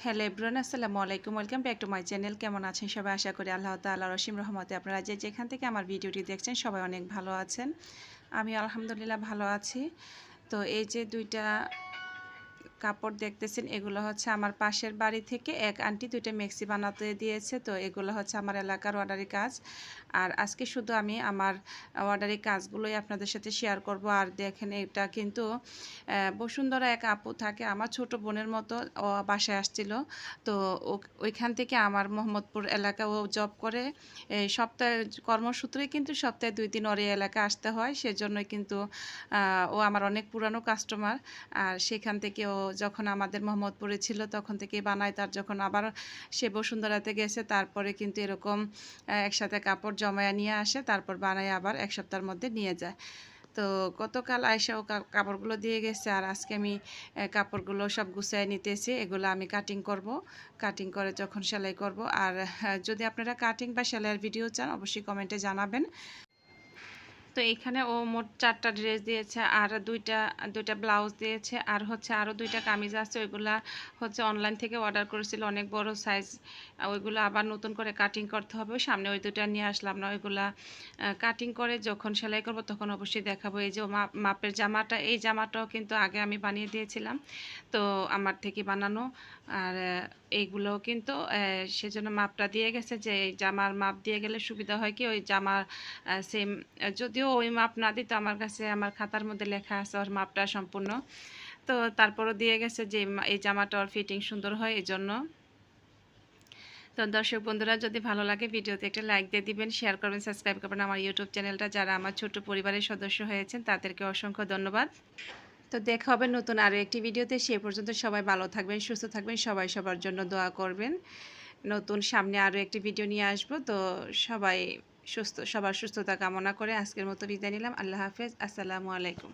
Hello everyone, আসসালামু আলাইকুম। Welcome back to my channel. কেমন আছেন সবাই? আশা করি আল্লাহ তাআলার অসীম রহমতে আপনারা যেখান থেকে আমার ভিডিওটি দেখছেন সবাই অনেক ভালো আছেন। আমি আলহামদুলিল্লাহ ভালো আছি। তো এই যে ২টা কাপড় দেখতেছেন, এগুলো হচ্ছে আমার পাশের বাড়ি থেকে এক আন্টি ২টা মেক্সি বানাতে দিয়েছে। তো এগুলো হচ্ছে আমার এলাকার অর্ডারি কাজ। আর আজকে শুধু আমি আমার অর্ডারি কাজগুলোই আপনাদের সাথে শেয়ার করব। আর দেখেন, এটা কিন্তু বসুন্ধরা এক আপু থাকে, আমার ছোট বোনের মতো। ও বাসায় আসছিল। তো ওইখান থেকে আমার মোহাম্মদপুর এলাকা ও জব করে। সপ্তাহে কর্মসূত্রেই কিন্তু সপ্তাহে ২ দিন ওর এই এলাকায় আসতে হয়। সেজন্যই কিন্তু ও আমার অনেক পুরানো কাস্টমার। আর সেখান থেকে ও যখন আমাদের মোহাম্মদপুরে ছিল তখন থেকেই বানায়। তার যখন আবার সে বসুন্ধরাতে গেছে, তারপরে কিন্তু এরকম একসাথে কাপড় জমায়া নিয়ে আসে, তারপর বানায় আবার এক সপ্তাহের মধ্যে নিয়ে যায়। তো গতকাল আয়সা ও কাপড়গুলো দিয়ে গেছে। আর আজকে আমি কাপড়গুলো সব গুছায় নিতেছি। এগুলো আমি কাটিং করব। কাটিং করে যখন সেলাই করব। আর যদি আপনারা কাটিং বা সেলাইয়ের ভিডিও চান অবশ্যই কমেন্টে জানাবেন। তো এখানে ও মোট 4টা ড্রেস দিয়েছে, আর দুইটা ব্লাউজ দিয়েছে, আর হচ্ছে আরও 2টা কামিজ আছে। ওইগুলা হচ্ছে অনলাইন থেকে অর্ডার করেছিল, অনেক বড় সাইজ। ওইগুলো আবার নতুন করে কাটিং করতে হবে। ওই সামনে ওই 2টা নিয়ে আসলাম না। ওইগুলা কাটিং করে যখন সেলাই করব তখন অবশ্যই দেখাবো। এই যে মাপের জামাটা, এই জামাটাও কিন্তু আগে আমি বানিয়ে দিয়েছিলাম, তো আমার থেকে বানানো। আর এইগুলোও কিন্তু সেজন্য মাপটা দিয়ে গেছে, যে এই জামার মাপ দিয়ে গেলে সুবিধা হয় কি, ওই জামার সেম, যদিও ওই মাপ না দিত, আমার কাছে আমার খাতার মধ্যে লেখা আছে ওর মাপটা সম্পূর্ণ। তো তারপরও দিয়ে গেছে যে এই জামাটা ওর ফিটিং সুন্দর হয়, এই জন্য। তো দর্শক বন্ধুরা, যদি ভালো লাগে ভিডিওতে একটা লাইক দিয়ে দিবেন, শেয়ার করবেন, সাবস্ক্রাইব করবেন আমার ইউটিউব চ্যানেলটা। যারা আমার ছোট্ট পরিবারের সদস্য হয়েছেন তাদেরকে অসংখ্য ধন্যবাদ। তো দেখা হবে নতুন আরও একটি ভিডিওতে। সে পর্যন্ত সবাই ভালো থাকবেন, সুস্থ থাকবেন, সবাই সবার জন্য দোয়া করবেন। নতুন সামনে আরও একটি ভিডিও নিয়ে আসবো। তো সবাই সবার সুস্থতা কামনা করে আজকের মতো বিদায় নিলাম। আল্লাহ হাফেজ, আসসালামু আলাইকুম।